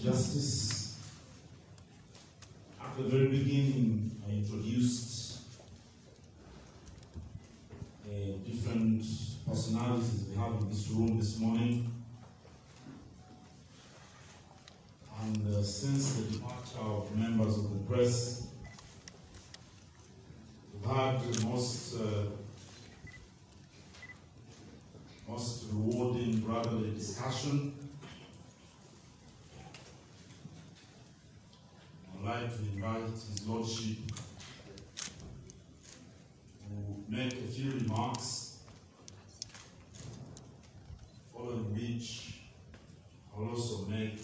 Justice. At the very beginning, I introduced different personalities we have in this room this morning. And since the departure of members of the press, we've had the most rewarding brotherly discussion. I'd like to invite His Lordship to make a few remarks, following which I'll also make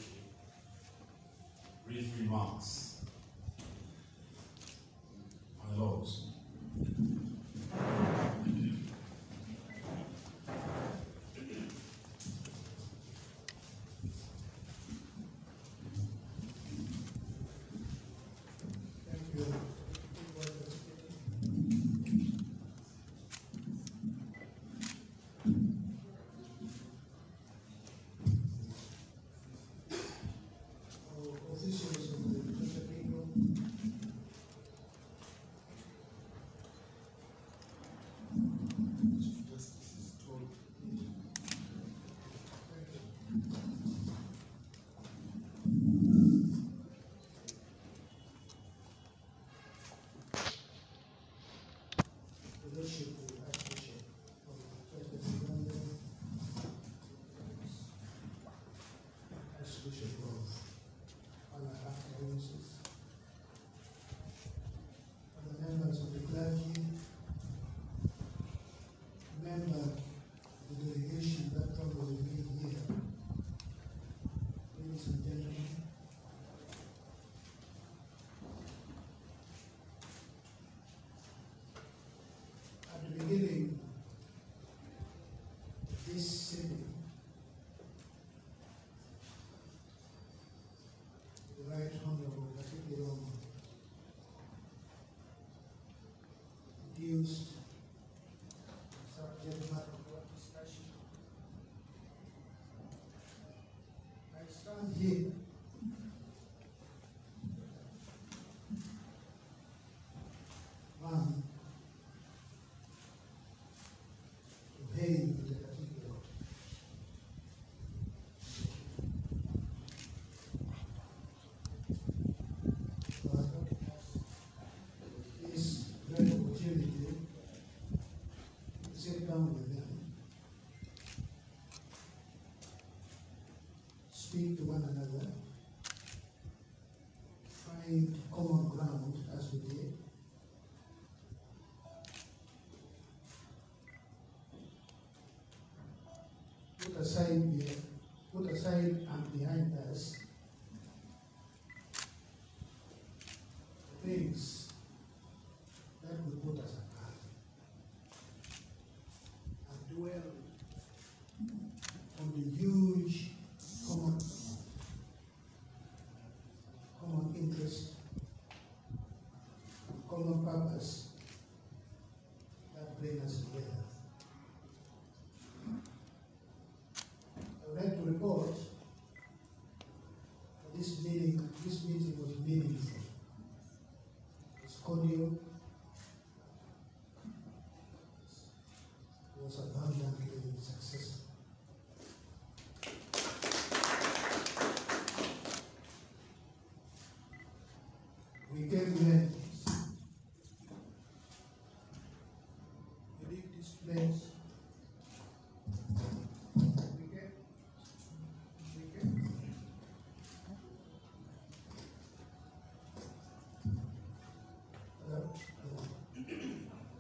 brief remarks. My Lord. Subject matter for discussion. I stand here one to hail the cathedral, but this great opportunity to sit down with them, speak to one another, find common ground as we did. Put aside and behind us the things that will put us apart and dwell on the huge common interest, common purpose that bring us together. I would like to report that this meeting was meaningful. It was cordial. It was abundantly successful. We came here. We leave this place.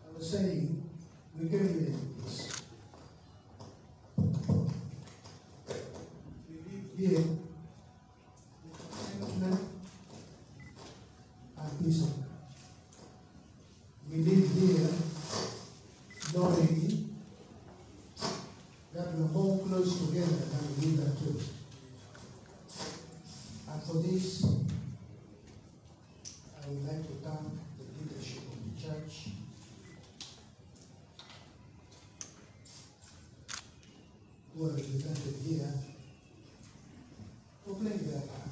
I was saying, we came here with this. We live here with contentment and peace of mind. We live here knowing that we are more close together than we live at two. And for this, I would like to thank the leadership of the church, who are represented here, for playing their part.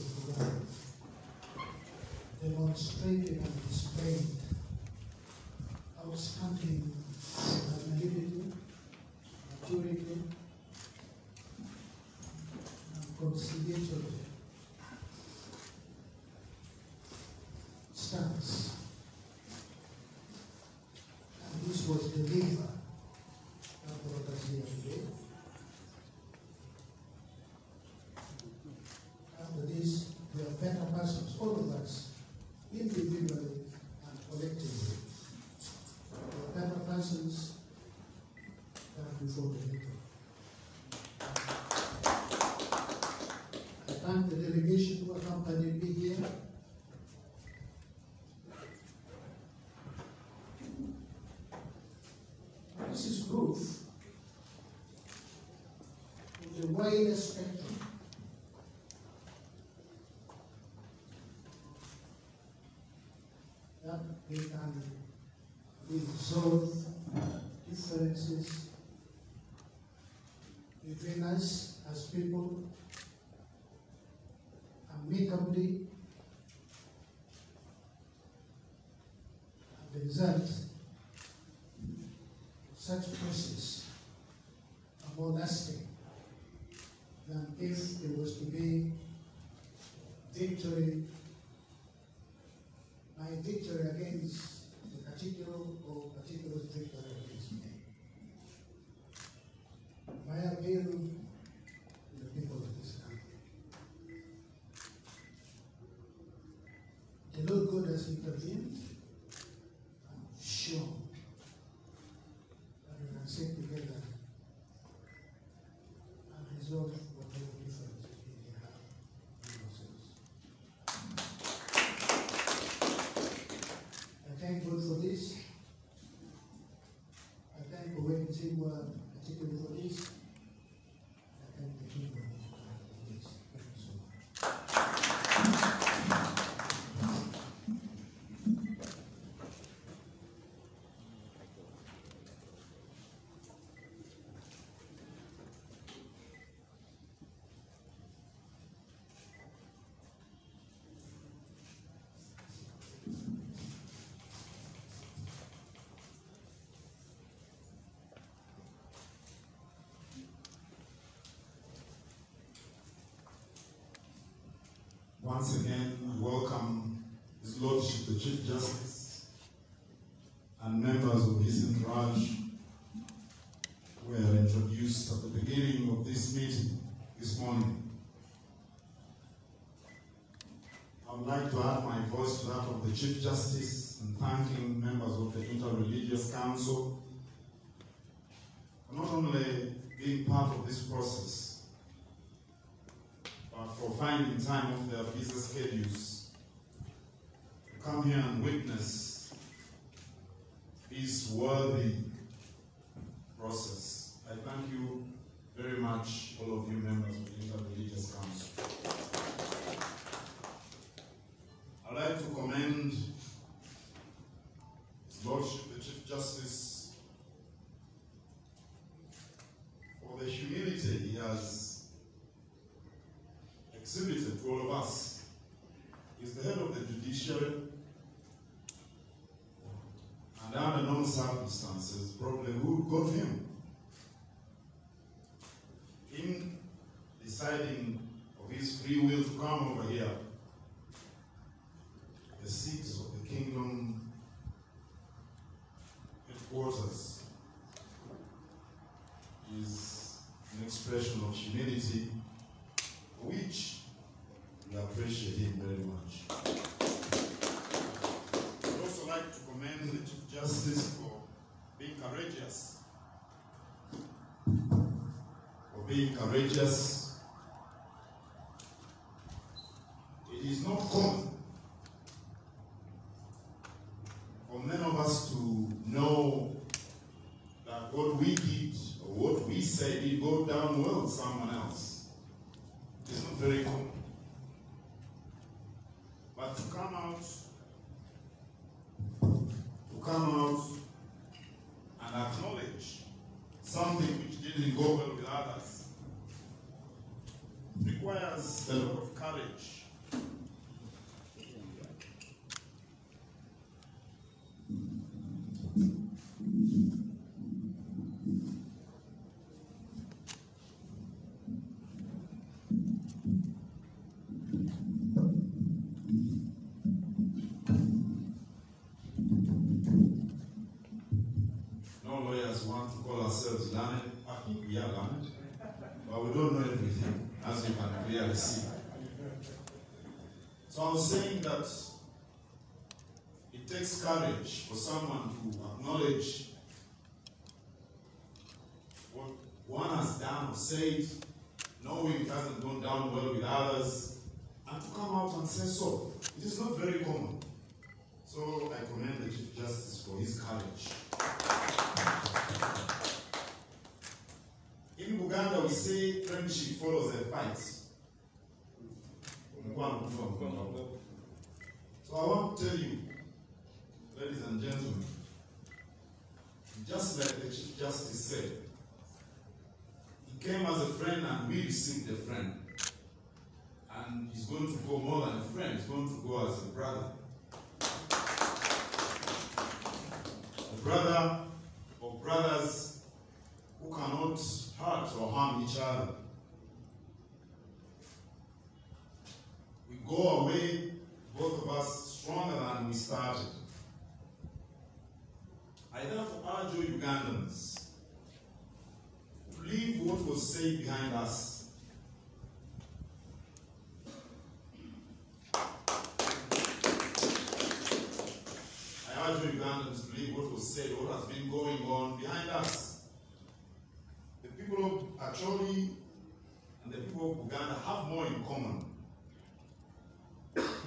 of the government demonstrated and displayed outstanding magnanimity, maturity, and conciliatory stance. And this was the lever that brought us here today. After this, we are better persons, all of us, individually and collectively. We are better persons than before the meeting. I thank the delegation who accompanied me here. This is proof of the widest spectrum that we can resolve differences between us as people amicably, and the result of such process are more lasting than if there was to be victory, my victory against the particular or particular victory against me. My appeal to the people of this country. The Lord God has intervened and shown that we can sit together and resolve whatever difference we may have in ourselves. I thank God for this. I thank the way team were particularly for this. I thank the kingdom for this. Thank you so much. Once again, I welcome His Lordship, the Chief Justice, and members of his entourage who were introduced at the beginning of this meeting this morning. I would like to add my voice to that of the Chief Justice in thanking members of the Interreligious Council for not only being part of this process, for finding time off their busy schedules to come here and witness this worthy process. I thank you very much, all of you members of the Interreligious Council. I'd like to commend His Lordship, the Chief Justice, for the humility he has exhibited to all of us. He's the head of the judiciary, and under no circumstances probably who got him in deciding of his free will to come over here. The seats of the kingdom headquarters is an expression of humility, which we appreciate him very much. I'd also like to commend the Chief Justice for being courageous. It is not common for many of us to know that what we did or what we say did go down well with someone else. It's not very common. But to come out and acknowledge something which didn't go well with others requires a lot of courage So I was saying that it takes courage for someone to acknowledge what one has done or said, knowing it hasn't gone down well with others, and to come out and say so. It is not very common. So I commend the Chief Justice for his courage. In Uganda, we say friendship follows a fight. So I want to tell you, ladies and gentlemen, just like the Chief Justice said, he came as a friend and we received a friend. And he's going to go more than a friend, he's going to go as a brother. A brother or brothers who cannot hurt or harm each other. We go away, both of us, stronger than we started. I therefore urge you Ugandans to leave what was said behind us. I urge you Ugandans to leave what was said, what has been going on behind us. The people of Acholi and the people of Uganda have more in common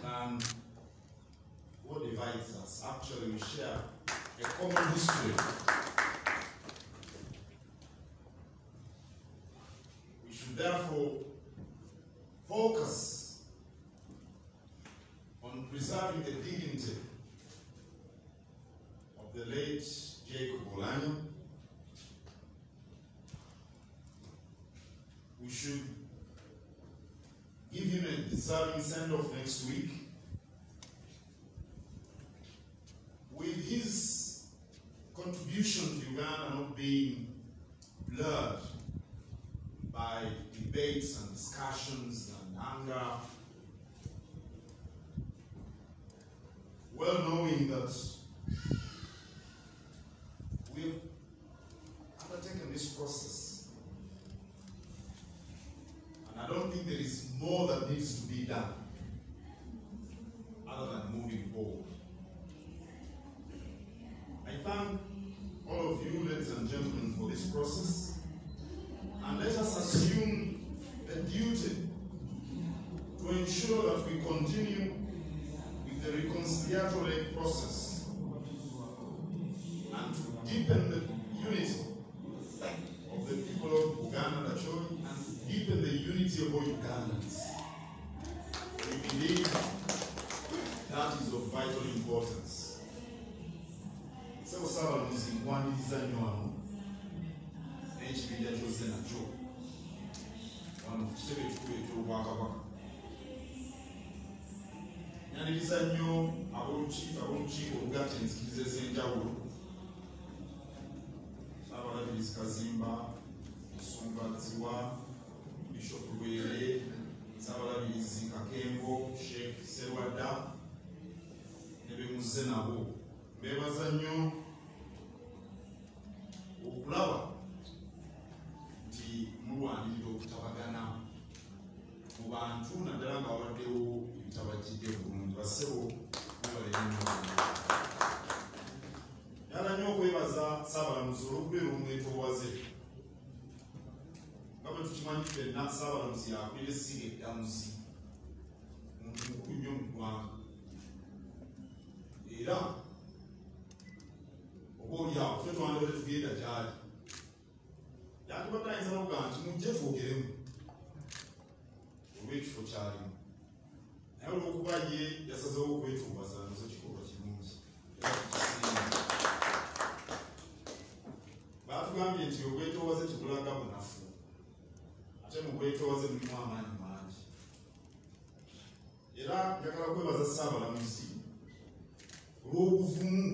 than what divides us. Actually, we share a common history. We should therefore focus on preserving the dignity of the late Jacob Oulanyah. We should give him a deserving send-off next week. With his contribution to Uganda not being blurred by debates and discussions and anger, well knowing that we've undertaken this process, and I don't think there is more that needs to be done other than moving forward. I thank all of you, ladies and gentlemen, for this process, and let us assume a duty to ensure that we continue with the reconciliatory process and to deepen the unity of the people of Uganda and Acholi and deepen the unity of all Ugandans. We believe that is of vital importance. So Saba muzingwaniriza nnyo wano n'ekibinja ky'ozze nakyo wano ku kitebe ekikulu eky'Obwakabaka. Nyaniriza nnyo ab'olukiiko olugatta enzikiriza ez'enjawulo, Ssaabalabirizi Kazimba, Nsumba Ziwa, Bishop Lwere, Ssaabalabirizi Kakembo, Sheikh Serwadda ne be muzze nabo. Mbebaza nnyo okulaba nti mulwanirira okutabagana mu bantu naddala nga wawaddewo ebitabajjidde bulungi. Bassebo mubale nnyo. Yala nnyo okwebaza Ssaabalamuzi olw'okubeera omwetoowaze. Nga bwe tukimanyi ffenna Ssaabalamuzi yakulira essiga eddamuzi, muntu mukulu nnyo mu ggwanga. Era obaolyawo ffe twandibadde tugenda gy'ali, yandibadde ayinza n'okugamba nti mujje twogeremu olw'ekifo kyalimu, naye olw'okuba ye yasazeewo okwetoowaza nazo kikolwa kirungi era tukisinga. Baatugambye nti obwetoowaze tebulaga bunafu, ate mu bwetoowaze mulimu amaanyi mangi. Era njagala kwebaza Ssaabalamuzi olw'obuvumu.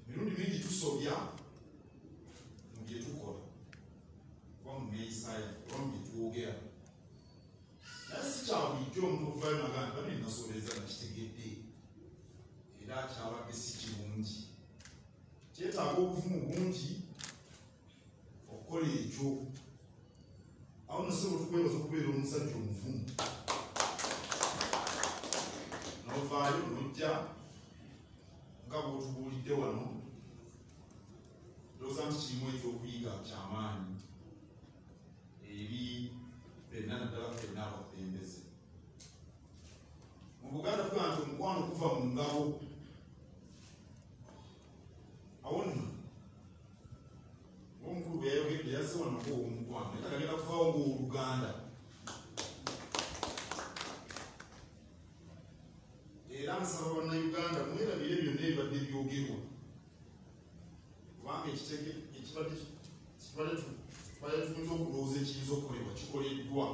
Emirundi mingi tusobya mu bye tukola oba mu neeyisa yaffe oba mu bye twogera, naye si kya bulijjo omuntu okuvaayo naga nti bano nasobereza nakitegedde era kyabadde si kirungi. Kyetaaga obuvumu bungi okukola ekyo. Awo nno sebo tukwebaza okubeera omusajja omuvumu ejja nga bw'otubuulidde wano ndowooza nti kirimu ekyokuyiga kyamaanyi eri ffenna naddala ffenna abakulembeze. Mu Buganda tugaa nti omukwano kuva mu ngabo awonna ng'omukulu bwe yayogedde yazze wanako ow'omukwano naye kagenda kuvaawo ng'oluganda. Era nsaba bannayuganda mwerabire byonna ebibadde byogerwa kubanga ekibadde tuyinza okulowooza ekiyinza okukolebwa kikoleddwa.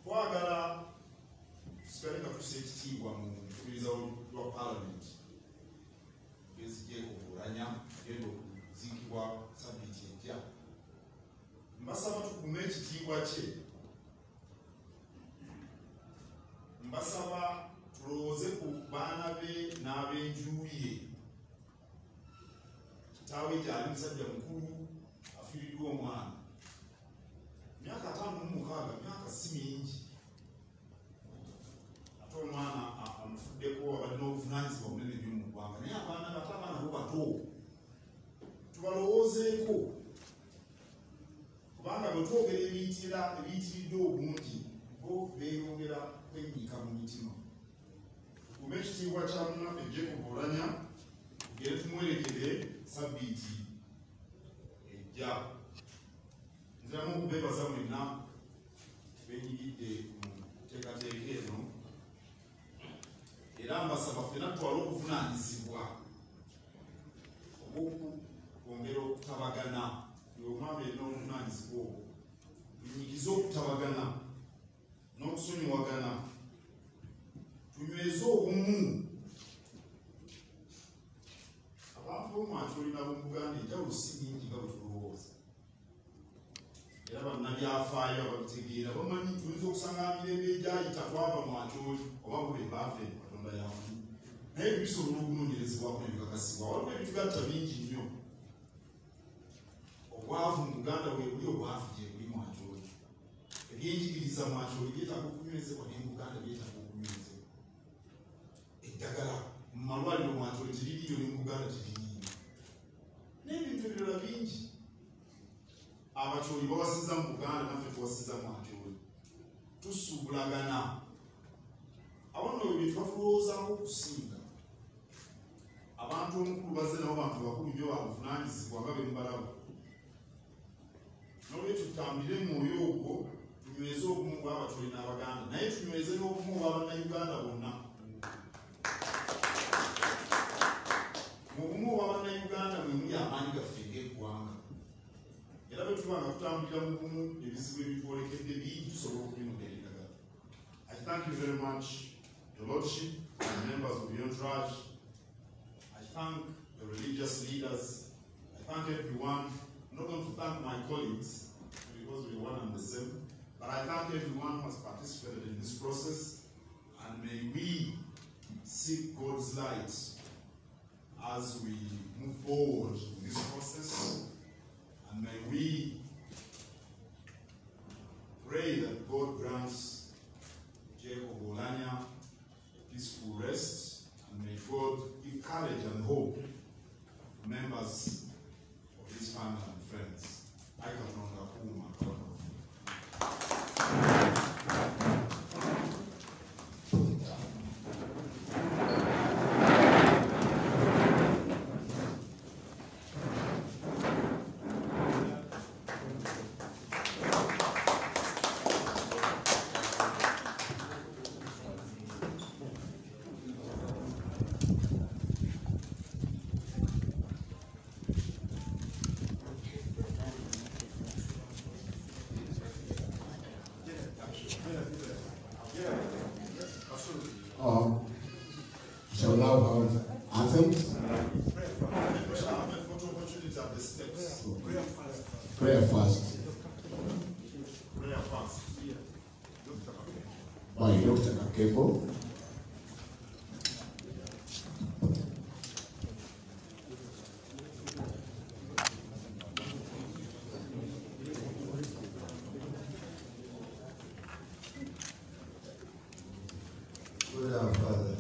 Twagala tusigale nga tussa ekitiibwa mu mukubiriza lwa paalamenti Jacob Oulanya genda okuziikibwa sabbiiti ejja. Mbasaba tukume ekitiibwa kye, mbasaba tulowooze ku baana be n'ab'enjuuye. Kitaawe gyali musajja mukulu afiiriddwa omwana myaka 56, myaka si mingi ate omwana amufuddeko abadde n'obuvunaanyizibwa bunene nnyo mu ggwanga, naye abaana ate abaana bo bato tubalowoozeeko kubanga bwe twogera ebiyitiridde obungi bo beeyongera kwenyiika mu mitima. Tukume ekitiibwa kya munnaffe Jacob Oulanya tugere tumwerekere sabbiiti ejja. Nziramu okubeebaza mwenna benyigidde mu nteekateeka eno era mbasaba ffenna tutwale obuvunaanyizibwa obw'okwongera okutabagana. Iwe omwami erina obuvunaanyizibwa obwo, tunyigize okutabagana n'okusonyiwagana, tunyweze obumu. Abantu b'omwaki olina mu Buganda enjawulo si nnyingi nga bwe tulowooza, era bannabyafaayo ababitegeera bamanyi tuyinza okusanga mirembe egyayita twava mwaki oli oba bube baafe Katonda yamu, naye bisobola okunoonyerezebwako nebikakasibwa. Waliwo ebitugatta bingi nnyo. Obwavu mu Buganda bwe buli, obwavu gye buli mwaki oli. Ebyenjigiriza mwaki oli byetaaga okunywezebwa, naye mu Buganda byetaaga okunywezebwa. Eddagala mu malwaliro mwaki oli teririyo, ne mu Buganda teririyo, n'ebintu ebirala bingi. Abakyoli bawasiza mu Buganda, naffe tuwasiza mwakyoli. Tusuubulagana. Awanno ebyo bye twatulowoozaako okusinga. Abantu omukulu bazze nabo bantu bakulu nnyo babuvunaanyizibwa nga be mubalaba. N'olwekyo tutambulire mu mwoyo ogwo, tunyweze obumu bw'abakyoli n'Abaganda, naye tunyweze n'obumu bw'Abannayuganda bonna. Mu bumu bw'Abannayuganda mwe muli amaanyi gaffe ng'eggwanga. Era bwe tuba nga tutambulira mu bumu, ebizibu ebitwolekedde bingi tusobola okubinogera eddagala. I thank you very much, the Lordship and members of the entourage. I thank the religious leaders. I thank everyone. I'm not going to thank my colleagues because we're one and the same, but I thank everyone who has participated in this process, and may we seek God's light as we move forward in this process, and may we pray that God grants Jacob Oulanya a peaceful rest, and may God give courage and hope to members of his family and friends. I can honor whom I honor. Shall now have anthems. Prayer fast. By Dr. Kakebo. Good our Father,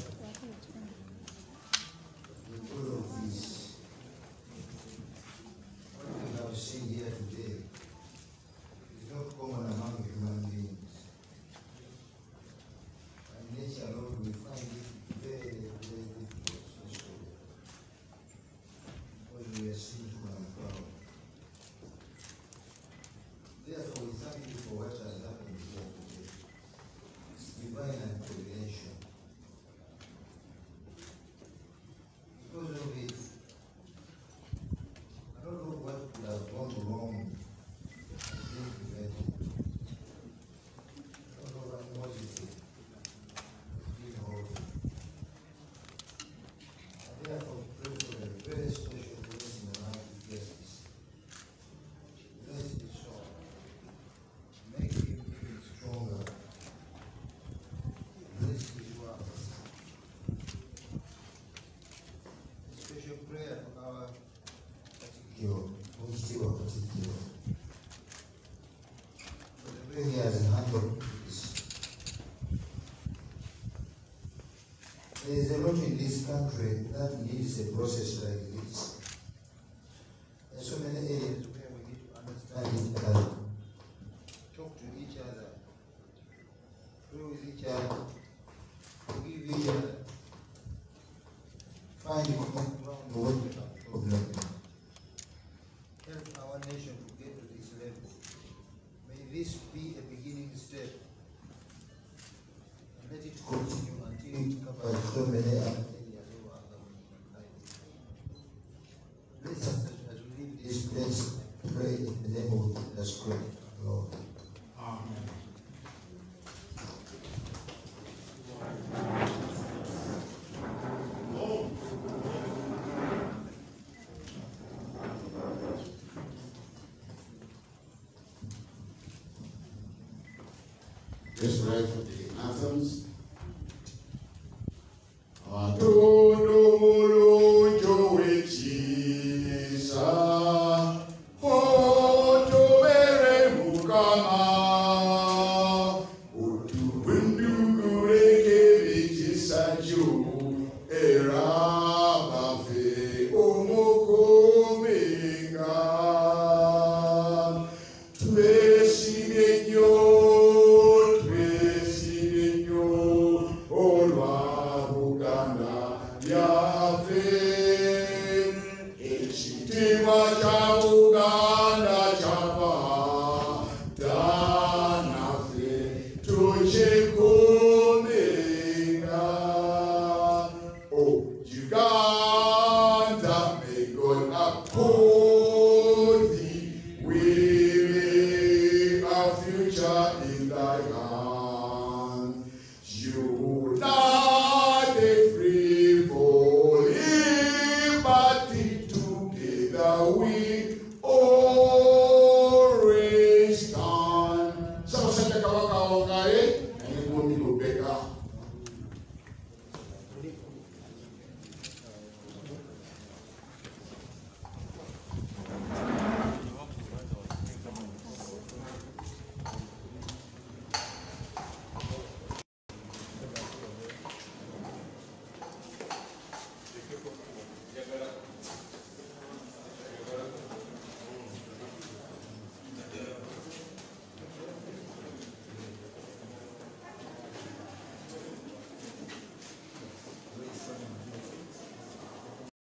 There is a lot in this country that needs a process like this. There are so many areas where we need to understand each other, talk to each other, pray with each other, forgive each other, find a common ground where we have problems. Help our nation to get to this level. May this be a beginning step. And let it continue until it covers so many other areas of our government. Bless us as we leave this place. Pray in the name of Jesus Christ, Lord. Amen. Let's pray for the anthems.